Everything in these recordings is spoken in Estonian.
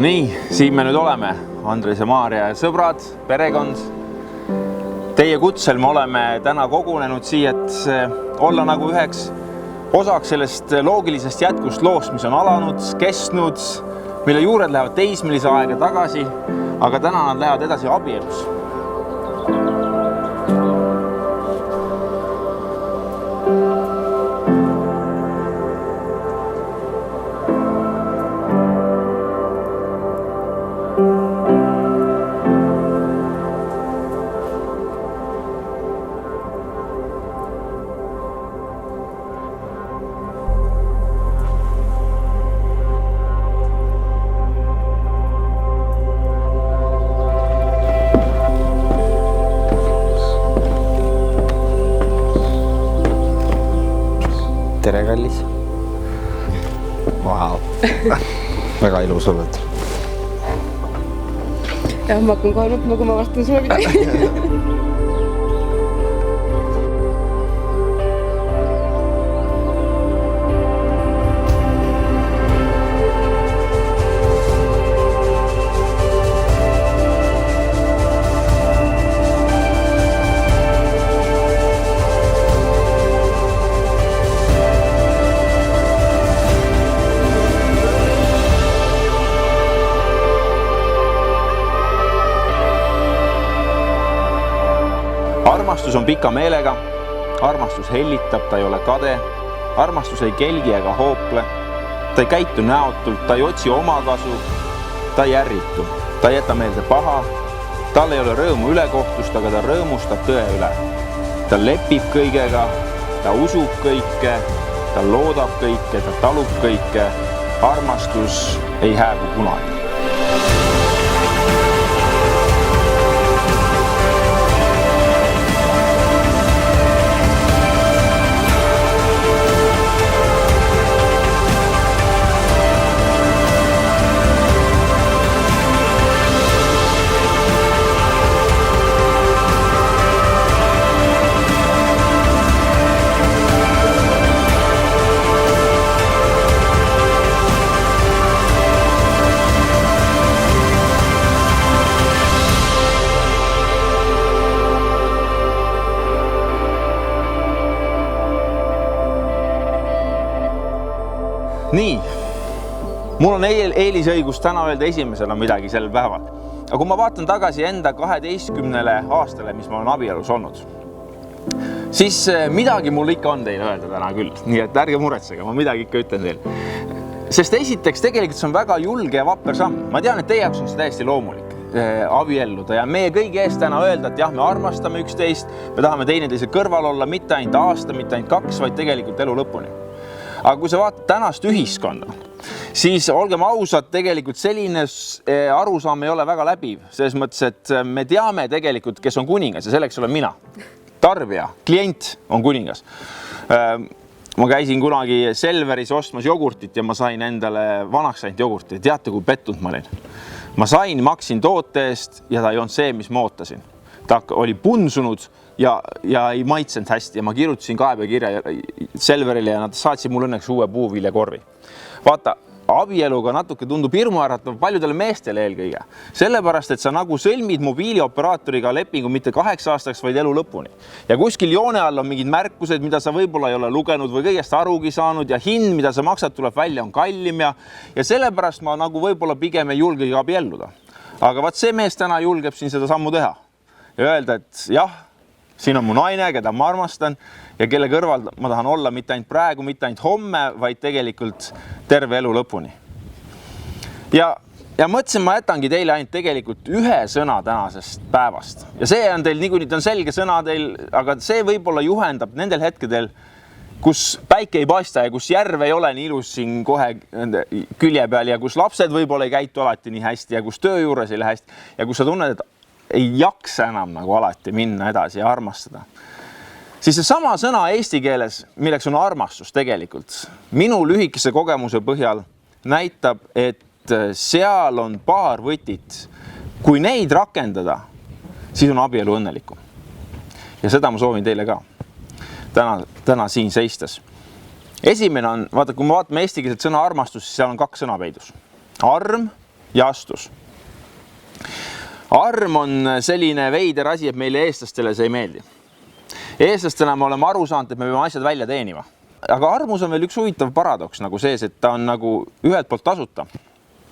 No nii, siin me nüüd oleme, Andres ja Maarja ja sõbrad, perekond. Teie kutsel me oleme täna kogunenud siia, et olla nagu üheks osaks sellest loogilisest jätkust loost, mis on alanud, kestnud, mille juured lähevad teismelise aega tagasi, aga täna nad lähevad edasi abielus. Tere, kallis. Vau. Väga ilus oled. Ja, ma hakkan kohe nutma, kui ma vastan sulle midagi. Armastus on pika meelega, armastus hellitab, ta ei ole kade, armastus ei kelgi ega hoople, ta ei käitu näotult, ta ei otsi omakasu, ta ei ärritu, ta ei jäta meelde paha, tal ei ole rõõmu ülekohtust, aga ta rõõmustab tõe üle. Ta lepib kõigega, ta usub kõike, ta loodab kõike, ta talub kõike, armastus ei hääbu kunagi. Nii, mul on eelisõigus täna öelda esimesena midagi sel päeval. Aga kui ma vaatan tagasi enda 12 aastale, mis ma olen abielus olnud, siis midagi mul ikka on teile öelda täna küll. Nii et ärge muretsege, ma midagi ikka ütlen teile. Sest esiteks tegelikult see on väga julge ja vapper samm. Ma tean, et teie jaoks on see täiesti loomulik abielluda ja meie kõigi eest täna öelda, et jah, me armastame üksteist, me tahame teineteise kõrval olla mitte ainult aasta, mitte ainult 2, vaid tegelikult elu lõpuni. Aga kui sa vaatad tänast ühiskonda, siis olgem ausad, tegelikult selline arusaam ei ole väga läbiv. Selles mõttes, et me teame tegelikult, kes on kuningas ja selleks olen mina. Tarbija, klient on kuningas. Ma käisin kunagi Selveris ostmas jogurtit ja ma sain endale vanaks ainult jogurtit. Teate, kui pettunud ma olin? Ma maksin toote eest ja ta ei olnud see, mis ma ootasin. Ta oli punsunud ja ei maitsenud hästi ja ma kirjutasin kaebekirja Selverile ja nad saatsid mul õnneks uue puuviljakorvi. Vaata, abieluga natuke tundub hirmuäratav paljudele meestele eelkõige. Sellepärast, et sa nagu sõlmid mobiilioperaatoriga lepingu mitte 8 aastaks, vaid elu lõpuni. Ja kuskil joone all on mingid märkused, mida sa võib-olla ei ole lugenud või kõigest arugi saanud ja hind, mida sa maksad, tuleb välja, on kallim ja sellepärast ma nagu võib-olla pigem ei julgegi abielluda. Aga vaat see mees täna julgeb siin seda sammu teha ja öelda, et jah, siin on mu naine, keda ma armastan ja kelle kõrval ma tahan olla mitte ainult praegu, mitte ainult homme, vaid tegelikult terve elu lõpuni. Ja mõtlesin, ma jätangi teile ainult tegelikult ühe sõna tänasest päevast. Ja see on teil niikuinii on selge sõna teil, aga see võib-olla juhendab nendel hetkedel, kus päike ei paista ja kus järv ei ole nii ilus siin kohe külje peal ja kus lapsed võib-olla ei käitu alati nii hästi ja kus töö juures ei lähe hästi ja kus sa tunned, et ei jaksa enam nagu alati minna edasi ja armastada. Siis see sama sõna eesti keeles, milleks on armastus tegelikult, minu lühikese kogemuse põhjal näitab, et seal on paar võtit. Kui neid rakendada, siis on abielu õnnelikum. Ja seda ma soovin teile ka täna siin seistes. Esimene on, vaata, kui me vaatame eestikeelset sõna armastus, siis seal on 2 sõna peidus. Arm ja astus. Arm on selline veider asi, et meile eestlastele see ei meeldi. Eestlastena me oleme aru saanud, et me peame asjad välja teenima. Aga armus on veel üks huvitav paradoks nagu sees, et ta on nagu ühelt poolt tasuta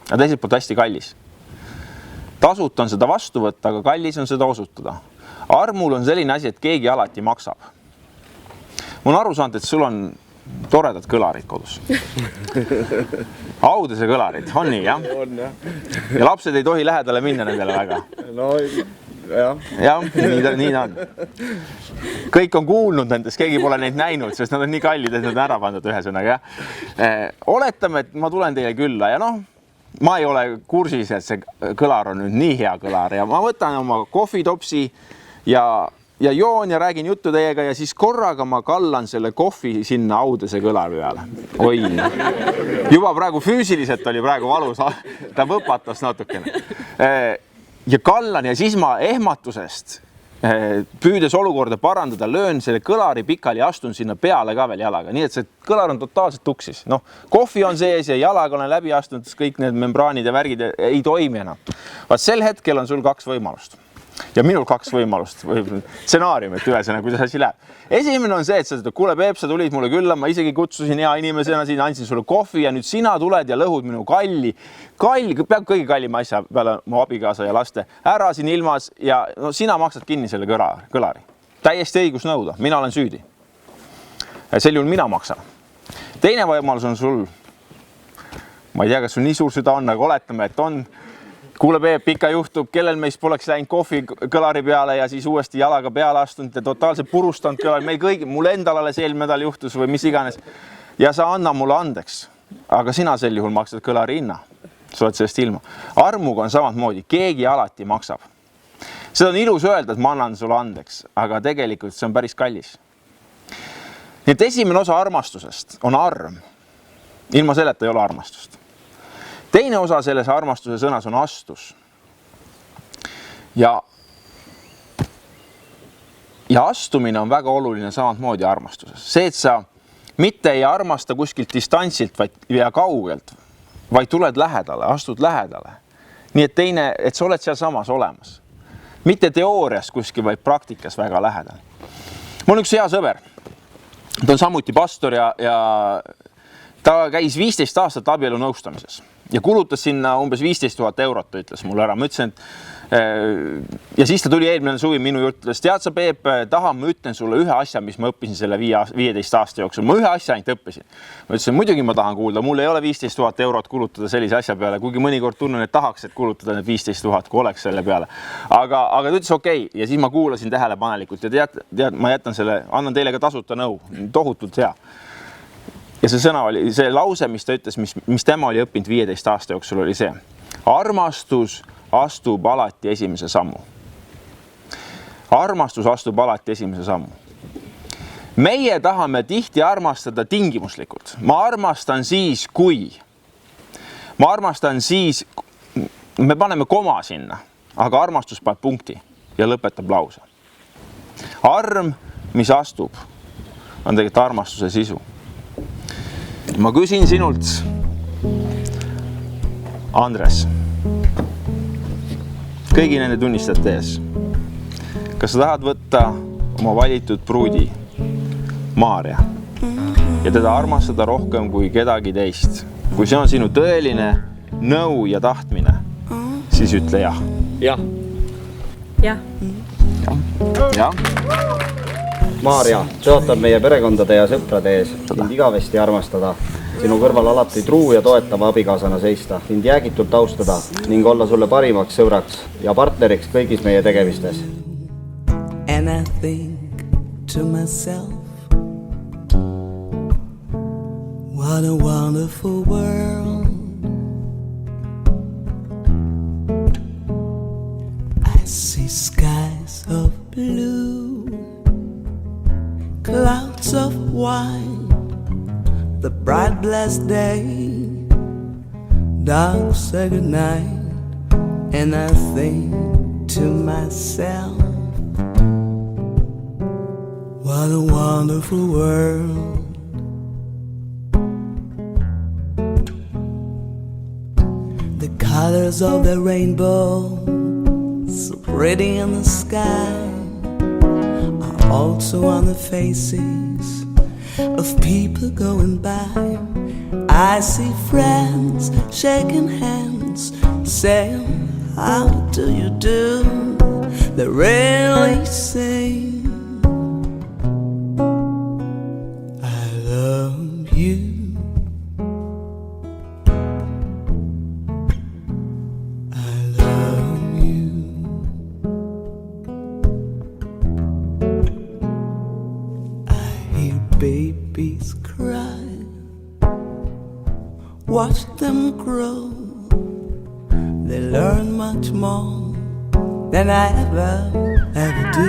ja teiselt poolt hästi kallis. Tasuta on seda vastu võtta, aga kallis on seda osutada. Armul on selline asi, et keegi alati maksab. Ma olen aru saanud, et sul on toredad kõlarid kodus. Audese kõlarid, on nii, jah? On, jah. Ja lapsed ei tohi lähedale minna nendele väga. No, jah. Jah, nii on. Kõik on kuulnud nendest, keegi pole neid näinud, sest nad on nii kallid, et nad on ära pandud ühesõnaga. Oletame, et ma tulen teile külla ja ma ei ole kursis, et see kõlar on nüüd nii hea kõlar ja ma võtan oma kohvitopsi ja joon ja räägin juttu teiega ja siis korraga ma kallan selle kohvi sinna Audese kõlari peale. Oi, juba praegu füüsiliselt oli praegu valus, ta võpatas natukene. Ja kallan ja siis ma ehmatusest püüdes olukorda parandada, löön selle kõlari pikali ja astun sinna peale ka veel jalaga. Nii et see kõlar on totaalselt tuksis. Kohvi on sees ja jalaga olen läbi astunud, kõik need membraanid ja värgid ei toimi enam. Vaat sel hetkel on sul 2 võimalust. Ja minul 2 võimalust või stsenaariumit ühesõnaga, kuidas asi läheb. Esimene on see, et sa ütled, kuule Peep, sa tulid mulle külla, ma isegi kutsusin hea inimesena siin, andsin sulle kohvi ja nüüd sina tuled ja lõhud minu peab kõige kallima asja peale mu abikaasa ja laste ära siin ilmas ja sina maksad kinni selle kõlari. Täiesti õigus nõuda, mina olen süüdi. Sel juhul mina maksan. Teine võimalus on sul, ma ei tea, kas sul nii suur süda on, aga oletame, et on. Kuule Peep, ikka juhtub, kellel meist poleks läinud kohvi kõlari peale ja siis uuesti jalaga peale astunud ja totaalselt purustanud kõlari. Meil kõigi, mul endal alles eelmine nädal juhtus või mis iganes. Ja sa anna mulle andeks, aga sina sel juhul maksad kõlari hinna. Sa oled sellest ilma. Armuga on samamoodi, keegi alati maksab. Seda on ilus öelda, et ma annan sulle andeks, aga tegelikult see on päris kallis. Nii et esimene osa armastusest on arm. Ilma selleta ei ole armastust. Teine osa selles armastuse sõnas on astus. Ja astumine on väga oluline samamoodi armastuses. See, et sa mitte ei armasta kuskilt distantsilt ja kaugelt, vaid tuled lähedale, astud lähedale. Nii et sa oled seal samas olemas. Mitte teoorias kuskil, vaid praktikas väga lähedal. Mul on üks hea sõber. Ta on samuti pastor ja ta käis 15 aastat abielu nõustamises. Ja kulutas sinna umbes 15 000 eurot, ta ütles mulle ära. Ma ütlesin, ja siis ta tuli eelmine suvi minu juurde, ütles, tead sa Peep, tahan, ma ütlen sulle ühe asja, mis ma õppisin selle 15 aasta jooksul. Ma ühe asja ainult õppisin. Ma ütlesin, muidugi ma tahan kuulda, mul ei ole 15 000 eurot kulutada sellise asja peale, kuigi mõnikord tunnen, et tahaks, et kulutada need 15 000, kui oleks selle peale. Aga ta ütles okei. Ja siis ma kuulasin tähelepanelikult ja tead, ma annan teile ka tasuta nõu, tohutult hea. Ja see sõna oli, see lause, mis ta ütles, mis tema oli õppinud 15 aasta jooksul, oli see. Armastus astub alati esimese sammu. Armastus astub alati esimese sammu. Meie tahame tihti armastada tingimuslikult. Ma armastan siis, kui. Ma armastan siis, me paneme koma sinna, aga armastus paneb punkti ja lõpetab lause. Arm, mis astub, on tegelikult armastuse sisu. Ma küsin sinult, Andres, kõigi nende tunnistajate ees, kas sa tahad võtta oma valitud pruudi, Maarja, ja teda armastada rohkem kui kedagi teist? Kui see on sinu tõeline nõu ja tahtmine, siis ütle jah. Jah. Jah. Jah. Maarja, tõotab meie perekondade ja sõprade ees sind igavesti armastada, sinu kõrval alati truu ja toetava abikaasana seista, sind jäägitult austada ning olla sulle parimaks sõbraks ja partneriks kõigis meie tegemistes. And I think to myself, what a wonderful world. I see skies of blue, clouds of white, the bright blessed day, dark sacred night, and I think to myself, what a wonderful world. The The colors of the rainbow, so pretty in the sky, are also on the faces of people going by. I see friends shaking hands, saying, how do you do? They really sing, I love you. Babies cry, watch them grow. They learn much more than I ever do.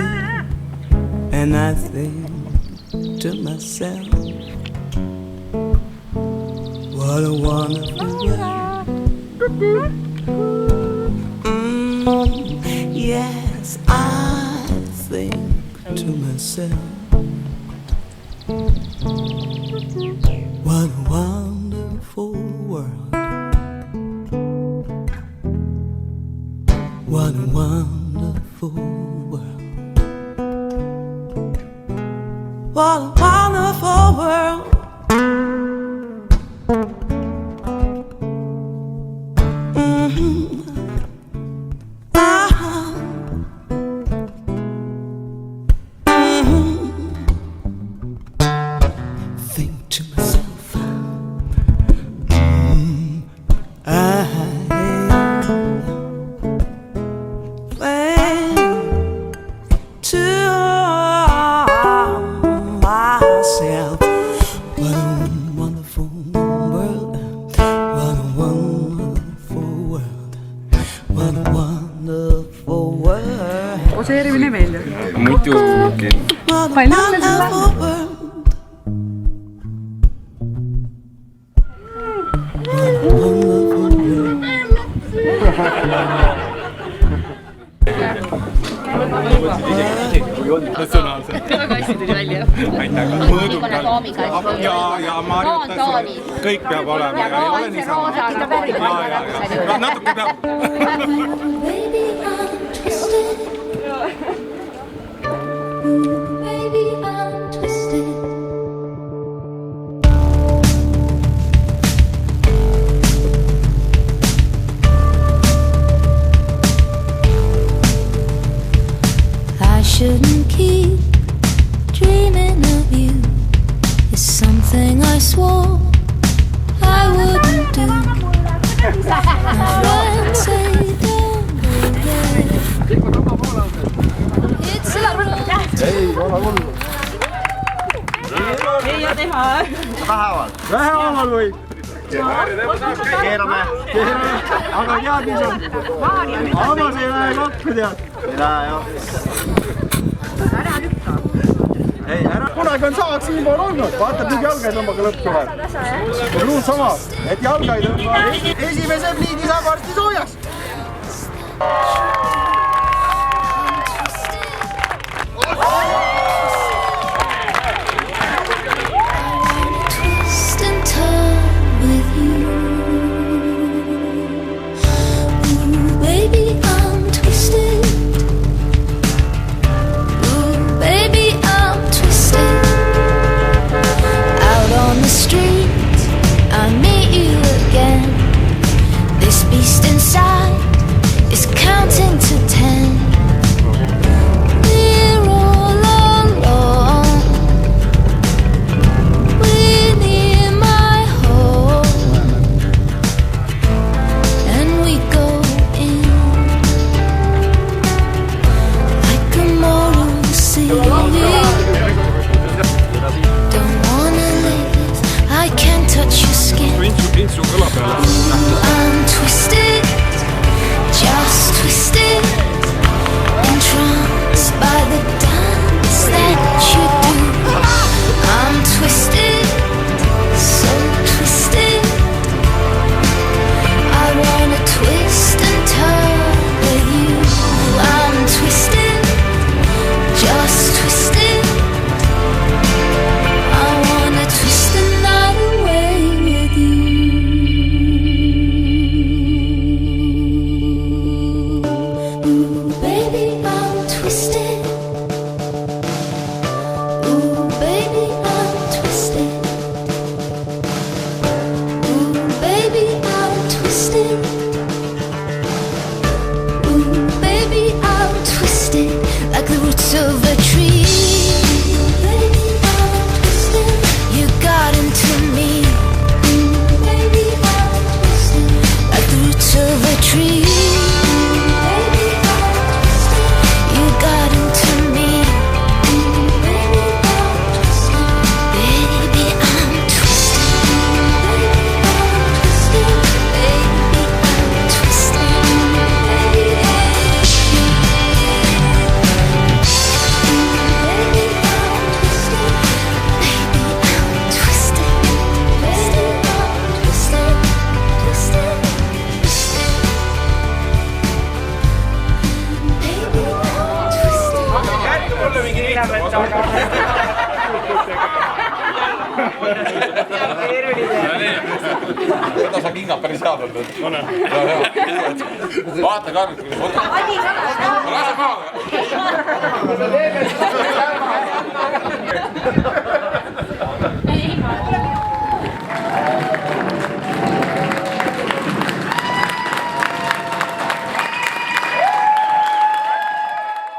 And I think to myself, what a wonderful world. Yes, I think to myself, what a wonderful world. What a wonderful world. What a wonderful world. Poseerimine meeldib. Muidugi. Palju õnne sulle! väga hästi tuli välja. Ja Maarja ütles, kõik peab olema ja ei ole niisama. Natuke peab. Baby, I'm twisted. I shouldn't keep dreaming of you. It's something I swore I wouldn't do. My friends say it's a Vähehaaval või? Keerame. Aga tead, mis on? Amas ei lähe kokku, tead. Ei lähe, jah. Ei, ära. Kunagi on saak siinpool olnud. Vaatad nüüd jalga ei tõmbaga lõppu veel. Luud sama, et jalga ei tõmba. Esimese pliidi saab varsti soojas. Beast inside is counting to Võta sa kingad päris head olnud. Vaata ka nüüd, kuidas võtta. Lase maale.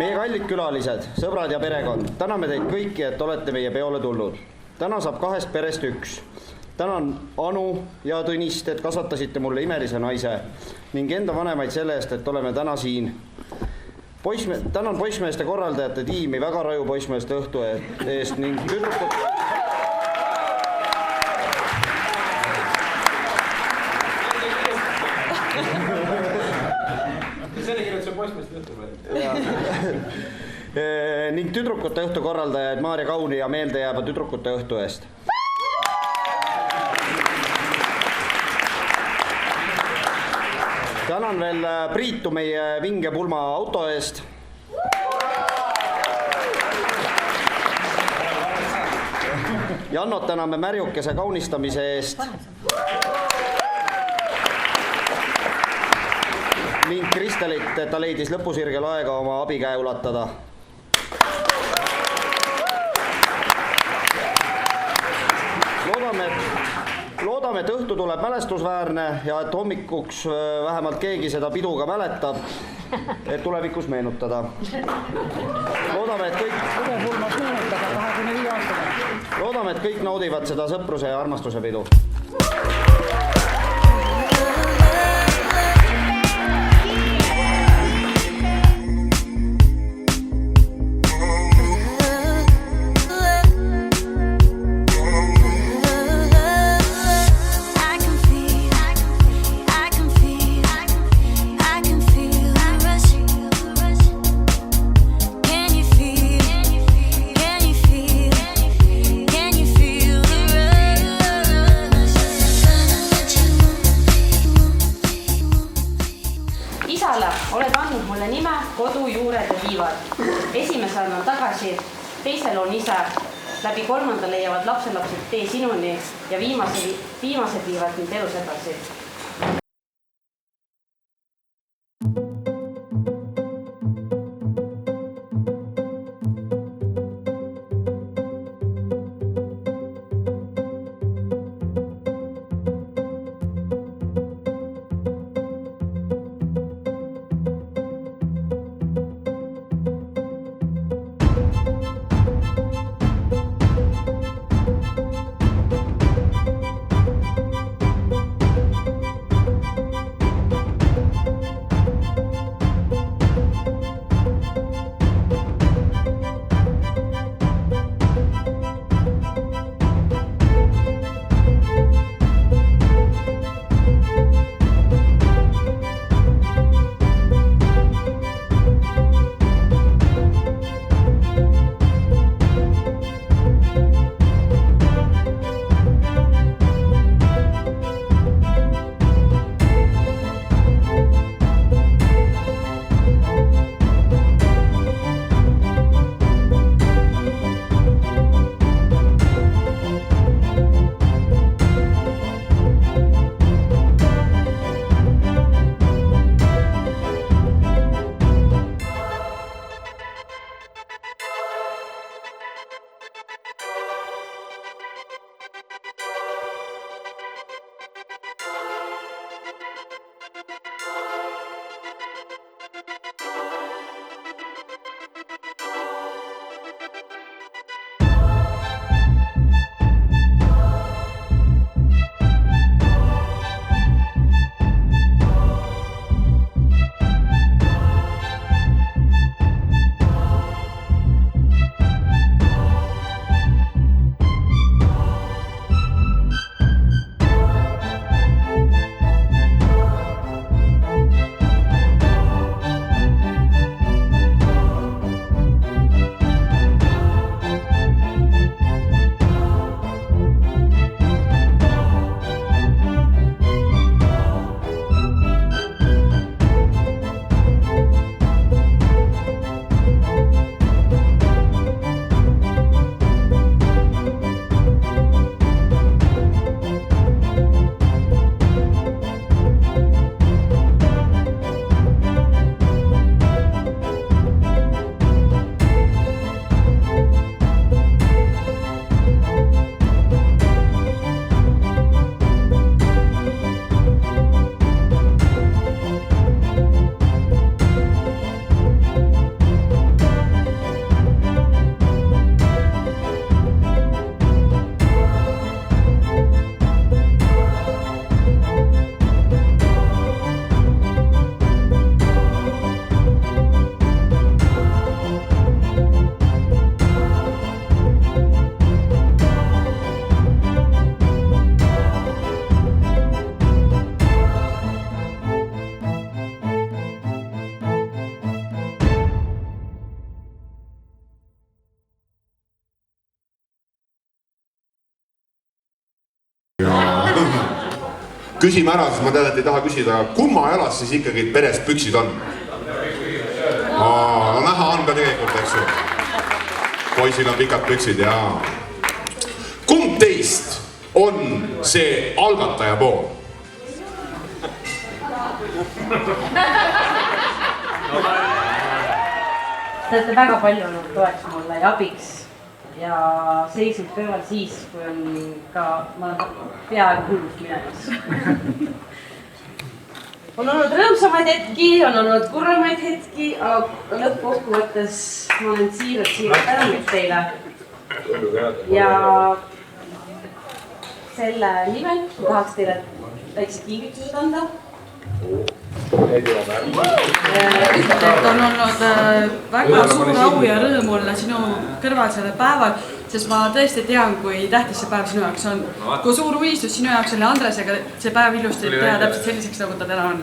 Meie kallid külalised, sõbrad ja perekond, täname teid kõiki, et olete meie peole tulnud. Täna saab 2 perest 1. Tänan Anu ja Tõnist, et kasvatasite mulle imelise naise ning enda vanemaid selle eest, et oleme täna siin. Tänan poissmeeste korraldajate tiimi väga raju poissmeeste õhtu eest ning tüdrukud... Selle kirjutas poissmeeste õhtu või? ning tüdrukute õhtu korraldajaid Maarja Kauni ja meeldejääva tüdrukute õhtu eest. Tänan veel Priitu meie vinge pulma auto eest. Jannot täname märjukese kaunistamise eest. Ning Kristelit, et ta leidis lõpusirgel aega oma abikäe ulatada. Loodame, et õhtu tuleb mälestusväärne ja et hommikuks vähemalt keegi seda pidu ka mäletab, et tulevikus meenutada. Loodame, et kõik naudivad seda sõpruse ja armastuse pidu. Oled andnud mulle nime, kodu, juured ja viivad. Esimesel on tagasi, teisel on isa. Läbi 3. leiavad lapselapsed tee sinuni ja viimased viivad mind elus edasi. Küsime ära, siis ma tean, et ei taha küsida, kumma jalas siis ikkagi peres püksid on? No näha on ka tegelikult, eks ju. Poisil on pikad püksid ja... Kumb teist on see algataja pool? Te olete väga palju olnud toeks mulle ja abiks ja seisnud kõrval siis, kui on ka, ma olen peaaegu hullust minemas. On olnud rõõmsamaid hetki, on olnud kurvamaid hetki, aga lõppkokkuvõttes ma olen siiralt tänunud teile. Ja selle nimel tahaks teile väikse kingitused anda. Et on olnud väga suur au ja rõõm olla sinu kõrval sellel päeval, sest ma tõesti tean, kui tähtis see päev sinu jaoks on. Kui suur unistus sinu jaoks oli Andresega see päev ilusti teha täpselt selliseks, nagu ta täna on.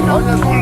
Anna